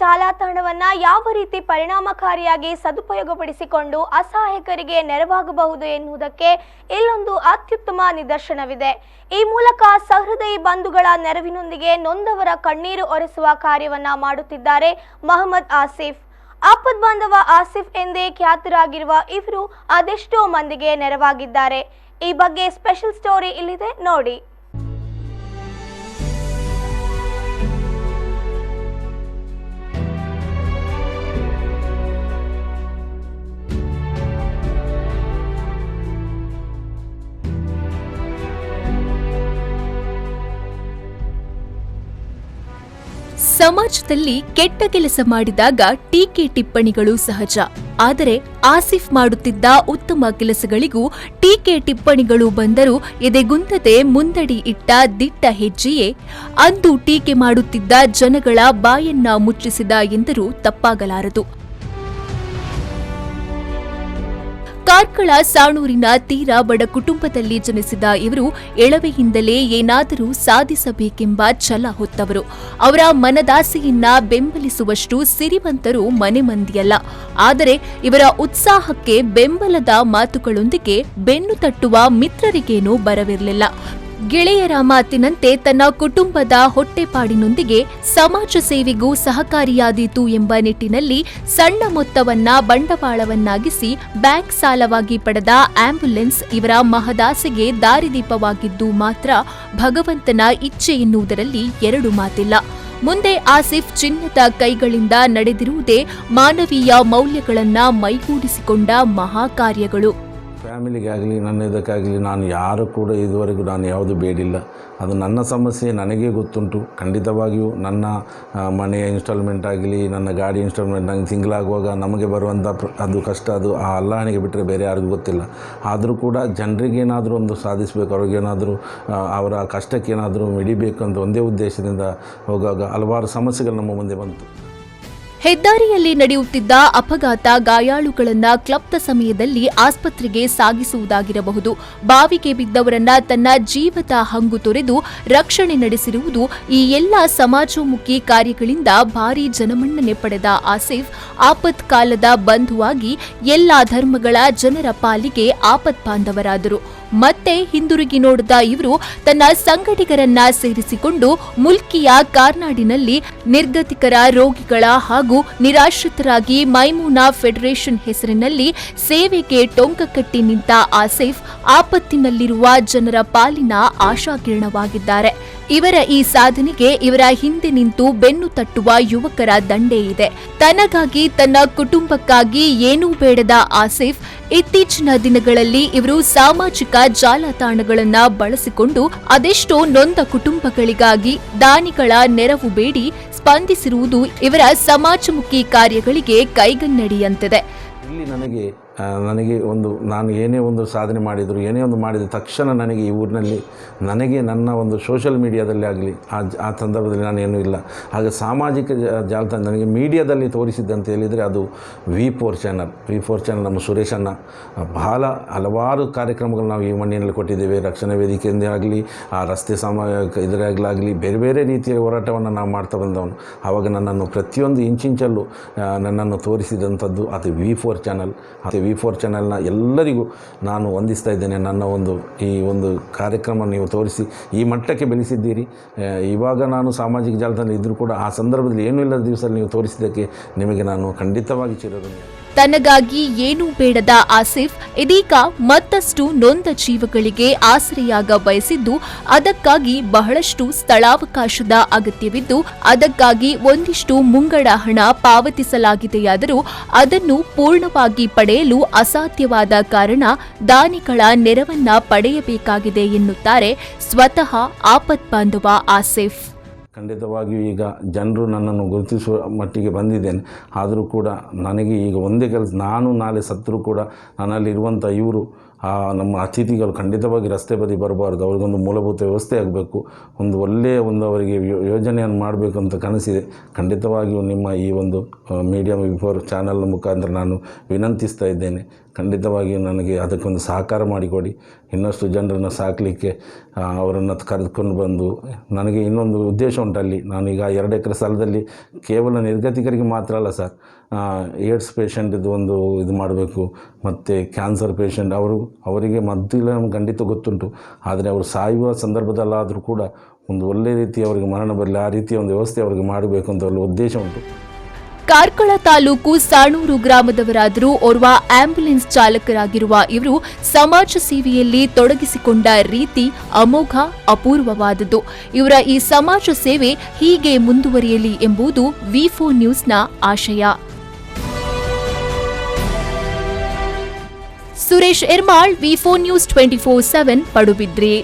ಜಾಲತಾಣವನ್ನು ಯಾವ ರೀತಿ ಪರಿಣಾಮಕಾರಿಯಾಗಿ ಸದುಪಯೋಗಪಡಿಸಿಕೊಂಡು ಅಸಹಾಯಕರಿಗೆ ನೆರವಾಗಬಹುದು ಎನ್ನುವುದಕ್ಕೆ ಇಲ್ಲೊಂದು ಅತ್ಯುತ್ತಮ ನಿದರ್ಶನವಿದೆ. ಈ ಮೂಲಕ ಸಹೃದಯಿ ಬಂಧುಗಳ ನೆರವಿನೊಂದಿಗೆ ನೊಂದವರ ಕಣ್ಣೀರು ಒರೆಸುವ ಕಾರ್ಯವನ್ನ ಮಾಡುತ್ತಿದ್ದಾರೆ ಮೊಹಮ್ಮದ್ ಆಸಿಫ್. ಆಪದ್ ಬಾಂಧವ ಆಸಿಫ್ ಎಂದೇ ಖ್ಯಾತರಾಗಿರುವ ಇವರು ಅದೆಷ್ಟೋ ಮಂದಿಗೆ ನೆರವಾಗಿದ್ದಾರೆ. ಈ ಬಗ್ಗೆ ಸ್ಪೆಷಲ್ ಸ್ಟೋರಿ ಇಲ್ಲಿದೆ ನೋಡಿ. ಸಮಾಜದಲ್ಲಿ ಕೆಟ್ಟ ಕೆಲಸ ಮಾಡಿದಾಗ ಟೀಕೆ ಟಿಪ್ಪಣಿಗಳು ಸಹಜ. ಆದರೆ ಆಸಿಫ್ ಮಾಡುತ್ತಿದ್ದ ಉತ್ತಮ ಕೆಲಸಗಳಿಗೂ ಟೀಕೆ ಟಿಪ್ಪಣಿಗಳು ಬಂದರೂ ಎದೆಗುಂದದೆ ಮುಂದಡಿ ಇಟ್ಟ ದಿಟ್ಟ ಹೆಜ್ಜೆಯೇ ಅಂದು ಟೀಕೆ ಮಾಡುತ್ತಿದ್ದ ಜನಗಳ ಬಾಯನ್ನ ಮುಚ್ಚಿಸಿದ ಎಂದರೂ ತಪ್ಪಾಗಲಾರದು. ಕಾರ್ಕಳ ಸಾಣೂರಿನ ತೀರಾ ಬಡ ಕುಟುಂಬದಲ್ಲಿ ಜನಿಸಿದ ಇವರು ಎಳವೆಯಿಂದಲೇ ಏನಾದರೂ ಸಾಧಿಸಬೇಕೆಂಬ ಛಲ ಹೊತ್ತವರು. ಅವರ ಮನದಾಸೆಯನ್ನ ಬೆಂಬಲಿಸುವಷ್ಟು ಸಿರಿವಂತರು ಮನೆ ಮಂದಿಯಲ್ಲ. ಆದರೆ ಇವರ ಉತ್ಸಾಹಕ್ಕೆ ಬೆಂಬಲದ ಮಾತುಗಳೊಂದಿಗೆ ಬೆನ್ನು ತಟ್ಟುವ ಮಿತ್ರರಿಗೇನೂ ಬರವಿರಲಿಲ್ಲ. ಗೆಳೆಯರ ಮಾತಿನಂತೆ ತನ್ನ ಕುಟುಂಬದ ಹೊಟ್ಟೆಪಾಡಿನೊಂದಿಗೆ ಸಮಾಜ ಸೇವೆಗೂ ಸಹಕಾರಿಯಾದೀತು ಎಂಬ ನಿಟ್ಟಿನಲ್ಲಿ ಸಣ್ಣ ಮೊತ್ತವನ್ನ ಬಂಡವಾಳವನ್ನಾಗಿಸಿ ಬ್ಯಾಂಕ್ ಸಾಲವಾಗಿ ಪಡೆದ ಆಂಬ್ಯುಲೆನ್ಸ್ ಇವರ ಮಹದಾಸೆಗೆ ದಾರಿದೀಪವಾಗಿದ್ದು ಮಾತ್ರ ಭಗವಂತನ ಇಚ್ಛೆ ಎನ್ನುವುದರಲ್ಲಿ ಎರಡು ಮಾತಿಲ್ಲ. ಮುಂದೆ ಆಸಿಫ್ ಚಿನ್ನದ ಕೈಗಳಿಂದ ನಡೆದಿರುವುದೇ ಮಾನವೀಯ ಮೌಲ್ಯಗಳನ್ನ ಮೈಗೂಡಿಸಿಕೊಂಡ ಮಹಾಕಾರ್ಯಗಳು. ಫ್ಯಾಮಿಲಿಗಾಗಲಿ ನನ್ನ ಇದಕ್ಕಾಗಲಿ ನಾನು ಯಾರು ಕೂಡ ಇದುವರೆಗೂ ನಾನು ಯಾವುದು ಬೇಡಿಲ್ಲ. ಅದು ನನ್ನ ಸಮಸ್ಯೆ ನನಗೇ ಗೊತ್ತುಂಟು. ಖಂಡಿತವಾಗಿಯೂ ನನ್ನ ಮನೆಯ ಇನ್ಸ್ಟಾಲ್ಮೆಂಟ್ ಆಗಲಿ ನನ್ನ ಗಾಡಿ ಇನ್ಸ್ಟಾಲ್ಮೆಂಟ್ ನಂಗೆ ತಿಂಗಳಾಗುವಾಗ ನಮಗೆ ಬರುವಂಥ ಅದು ಕಷ್ಟ ಅದು ಆ ಅಲ್ಲಾಹನಿಗೆ ಬಿಟ್ಟರೆ ಬೇರೆ ಯಾರಿಗೂ ಗೊತ್ತಿಲ್ಲ. ಆದರೂ ಕೂಡ ಜನರಿಗೇನಾದರೂ ಒಂದು ಸಾಧಿಸಬೇಕು, ಅವ್ರಿಗೇನಾದರೂ ಅವರ ಕಷ್ಟಕ್ಕೇನಾದರೂ ಮಿಡಿಬೇಕು ಅಂತ ಒಂದೇ ಉದ್ದೇಶದಿಂದ ಹೋಗುವಾಗ ಹಲವಾರು ಸಮಸ್ಯೆಗಳು ನಮ್ಮ ಮುಂದೆ ಬಂತು. ಹೆದ್ದಾರಿಯಲ್ಲಿ ನಡೆಯುತ್ತಿದ್ದ ಅಪಘಾತ, ಗಾಯಾಳುಗಳನ್ನ ಕ್ಲಪ್ತ ಸಮಯದಲ್ಲಿ ಆಸ್ಪತ್ರೆಗೆ ಸಾಗಿಸುವುದಾಗಿರಬಹುದು, ಬಾವಿಗೆ ಬಿದ್ದವರನ್ನ ತನ್ನ ಜೀವದ ಹಂಗು ತೊರೆದು ರಕ್ಷಣೆ ನಡೆಸಿರುವುದು, ಈ ಎಲ್ಲ ಸಮಾಜೋಮುಖಿ ಕಾರ್ಯಗಳಿಂದ ಭಾರೀ ಜನಮನ್ನಣೆ ಪಡೆದ ಆಸಿಫ್ ಆಪತ್ ಕಾಲದ ಬಂಧುವಾಗಿ ಎಲ್ಲಾ ಧರ್ಮಗಳ ಜನರ ಪಾಲಿಗೆ ಆಪತ್ ಬಾಂಧವರಾದರು. ಮತ್ತೆ ಹಿಂದಿರುಗಿ ನೋಡಿದ ಇವರು ತನ್ನ ಸಂಗಡಿಗರನ್ನ ಸೇರಿಸಿಕೊಂಡು ಮುಲ್ಕಿಯ ಕಾರ್ನಾಡಿನಲ್ಲಿ ನಿರ್ಗತಿಕರ ರೋಗಿಗಳ ಹಾಗೂ ನಿರಾಶ್ರಿತರಾಗಿ ಮೈಮೂನಾ ಫೆಡರೇಷನ್ ಹೆಸರಿನಲ್ಲಿ ಸೇವೆಗೆ ಟೊಂಕ ಕಟ್ಟಿ ನಿಂತ ಆಸಿಫ್ ಆಪತ್ತಿನಲ್ಲಿರುವ ಜನರ ಪಾಲಿನ ಆಶಾಕಿರಣವಾಗಿದ್ದಾರೆ. ಇವರ ಈ ಸಾಧನೆಗೆ ಇವರ ಹಿಂದೆ ನಿಂತು ಬೆನ್ನು ತಟ್ಟುವ ಯುವಕರ ದಂಡೇ ಇದೆ. ತನಗಾಗಿ ತನ್ನ ಕುಟುಂಬಕ್ಕಾಗಿ ಏನೂ ಬೇಡದ ಆಸಿಫ್ ಇತ್ತೀಚಿನ ದಿನಗಳಲ್ಲಿ ಇವರು ಸಾಮಾಜಿಕ ಜಾಲತಾಣಗಳನ್ನ ಬಳಸಿಕೊಂಡು ಅದೆಷ್ಟೋ ನೊಂದ ಕುಟುಂಬಗಳಿಗಾಗಿ ದಾನಿಗಳ ನೆರವು ಬೇಡಿ ಸ್ಪಂದಿಸಿರುವುದು ಇವರ ಸಮಾಜಮುಖಿ ಕಾರ್ಯಗಳಿಗೆ ಕೈಗನ್ನಡಿಯಂತಿದೆ. ಇಲ್ಲಿ ನನಗೆ ಒಂದು ನಾನು ಏನೇ ಒಂದು ಸಾಧನೆ ಮಾಡಿದರೂ ಏನೇ ಒಂದು ಮಾಡಿದ ತಕ್ಷಣ ನನಗೆ ಈ ಊರಿನಲ್ಲಿ ನನಗೆ ನನ್ನ ಒಂದು ಸೋಷಿಯಲ್ ಮೀಡಿಯಾದಲ್ಲಿ ಆಗಲಿ ಆ ಸಂದರ್ಭದಲ್ಲಿ ನಾನೇನೂ ಇಲ್ಲ. ಹಾಗೆ ಸಾಮಾಜಿಕ ಜಾಲತಾಣ ನನಗೆ ಮೀಡಿಯಾದಲ್ಲಿ ತೋರಿಸಿದ್ದಂತ ಹೇಳಿದರೆ ಅದು V4 ಚಾನಲ್ ನಮ್ಮ ಸುರೇಶಣ್ಣ ಬಹಳ ಹಲವಾರು ಕಾರ್ಯಕ್ರಮಗಳು ನಾವು ಈ ಮಣ್ಣಿನಲ್ಲಿ ಕೊಟ್ಟಿದ್ದೇವೆ. ರಕ್ಷಣಾ ವೇದಿಕೆಯಿಂದ ಆಗಲಿ ಆ ರಸ್ತೆ ಇದರಾಗಲಾಗಲಿ ಬೇರೆ ಬೇರೆ ರೀತಿಯ ಹೋರಾಟವನ್ನು ನಾವು ಮಾಡ್ತಾ ಬಂದವನು. ಆವಾಗ ನನ್ನನ್ನು ಪ್ರತಿಯೊಂದು ಇಂಚಿಂಚಲ್ಲೂ ನನ್ನನ್ನು ತೋರಿಸಿದಂಥದ್ದು ಅದು V4 ಚಾನಲ್. V4 ಚಾನಲ್ನ ಎಲ್ಲರಿಗೂ ನಾನು ವಂದಿಸ್ತಾ ಇದ್ದೇನೆ. ನನ್ನ ಈ ಒಂದು ಕಾರ್ಯಕ್ರಮ ನೀವು ತೋರಿಸಿ ಈ ಮಟ್ಟಕ್ಕೆ ಬೆಳೆಸಿದ್ದೀರಿ. ಇವಾಗ ನಾನು ಸಾಮಾಜಿಕ ಜಾಲತಾಣದಲ್ಲಿ ಇದ್ದರೂ ಕೂಡ ಆ ಸಂದರ್ಭದಲ್ಲಿ ಏನೂ ಇಲ್ಲದ ದಿವಸದಲ್ಲಿ ನೀವು ತೋರಿಸಿದ್ದಕ್ಕೆ ನಿಮಗೆ ನಾನು ಖಂಡಿತವಾಗಿ ಚಿರಋಣಿ. ತನಗಾಗಿ ಏನೂ ಬೇಡದ ಆಸಿಫ್ ಇದೀಗ ಮತ್ತಷ್ಟು ನೊಂದ ಜೀವಗಳಿಗೆ ಆಸರೆಯಾಗ ಬಯಸಿದ್ದು, ಅದಕ್ಕಾಗಿ ಬಹಳಷ್ಟು ಸ್ಥಳಾವಕಾಶದ ಅಗತ್ಯವಿದ್ದು, ಅದಕ್ಕಾಗಿ ಒಂದಿಷ್ಟು ಮುಂಗಡ ಹಣ ಪಾವತಿಸಲಾಗಿದೆಯಾದರೂ ಅದನ್ನು ಪೂರ್ಣವಾಗಿ ಪಡೆಯಲು ಅಸಾಧ್ಯವಾದ ಕಾರಣ ದಾನಿಗಳ ನೆರವನ್ನ ಪಡೆಯಬೇಕಾಗಿದೆ ಎನ್ನುತ್ತಾರೆ ಸ್ವತಃ ಆಪತ್ ಬಾಂಧವ ಆಸಿಫ್. ಖಂಡಿತವಾಗಿಯೂ ಈಗ ಜನರು ನನ್ನನ್ನು ಗುರುತಿಸುವ ಮಟ್ಟಿಗೆ ಬಂದಿದ್ದೇನೆ. ಆದರೂ ಕೂಡ ನನಗೆ ಈಗ ಒಂದೇ ಕೆಲಸ, ನಾನು ನಾಳೆ ಸತ್ತರೂ ಕೂಡ ನನ್ನಲ್ಲಿರುವಂಥ ಇವರು ನಮ್ಮ ಅತಿಥಿಗಳು ಖಂಡಿತವಾಗಿ ರಸ್ತೆ ಬದಿ ಬರಬಾರ್ದು, ಅವ್ರಿಗೊಂದು ಮೂಲಭೂತ ವ್ಯವಸ್ಥೆ ಆಗಬೇಕು, ಒಂದು ಒಳ್ಳೆಯ ಒಂದು ಅವರಿಗೆ ಯೋಜನೆಯನ್ನು ಮಾಡಬೇಕು ಅಂತ ಕನಸಿದೆ. ಖಂಡಿತವಾಗಿಯೂ ನಿಮ್ಮ ಈ ಒಂದು ಮೀಡಿಯಾ ಬಿಫೋರ್ ಚಾನಲ್ ಮುಖಾಂತರ ನಾನು ವಿನಂತಿಸ್ತಾ ಇದ್ದೇನೆ. ಖಂಡಿತವಾಗಿಯೂ ನನಗೆ ಅದಕ್ಕೊಂದು ಸಹಕಾರ ಮಾಡಿಕೊಡಿ. ಇನ್ನಷ್ಟು ಜನರನ್ನು ಸಾಕಲಿಕ್ಕೆ ಅವರನ್ನು ಕರೆದುಕೊಂಡು ಬಂದು, ನನಗೆ ಇನ್ನೊಂದು ಉದ್ದೇಶ ಉಂಟಲ್ಲಿ. ನಾನೀಗ 2 ಎಕರೆ ಸ್ಥಳದಲ್ಲಿ ಕೇವಲ ನಿರ್ಗತಿಕರಿಗೆ ಮಾತ್ರ ಅಲ್ಲ ಸರ್, ಏಡ್ಸ್ ಪೇಷಂಟಿದ್ದು ಒಂದು ಇದು ಮಾಡಬೇಕು, ಮತ್ತು ಕ್ಯಾನ್ಸರ್ ಪೇಷಂಟ್ ಅವರಿಗೆ ಮದ್ದಿಲ್ಲ ನಮ್ಗೆ ಖಂಡಿತ ಗೊತ್ತುಂಟು. ಆದರೆ ಅವರು ಸಾಯುವ ಸಂದರ್ಭದಲ್ಲಾದರೂ ಕೂಡ ಒಂದು ಒಳ್ಳೆಯ ರೀತಿ ಅವರಿಗೆ ಮರಣ ಬರಲಿ, ಆ ರೀತಿಯ ಒಂದು ವ್ಯವಸ್ಥೆ ಅವರಿಗೆ ಮಾಡಬೇಕು ಅಂತ ಒಂದು ಉದ್ದೇಶ ಉಂಟು. ಕಾರ್ಕಳ ತಾಲೂಕು ಸಾಣೂರು ಗ್ರಾಮದವರಾದರೂ ಓರ್ವ ಆಂಬ್ಯುಲೆನ್ಸ್ ಚಾಲಕರಾಗಿರುವ ಇವರು ಸಮಾಜ ಸೇವೆಯಲ್ಲಿ ತೊಡಗಿಸಿಕೊಂಡ ರೀತಿ ಅಮೋಘ, ಅಪೂರ್ವವಾದದ್ದು. ಇವರ ಈ ಸಮಾಜ ಸೇವೆ ಹೀಗೆ ಮುಂದುವರಿಯಲಿ ಎಂಬುದು ವಿ4 ನ್ಯೂಸ್ನ ಆಶಯ. ಸುರೇಶ್ ಎರ್ಮಾಳ್, ವಿ4 ನ್ಯೂಸ್ 24/7, ಪಡುಬಿದ್ರಿ.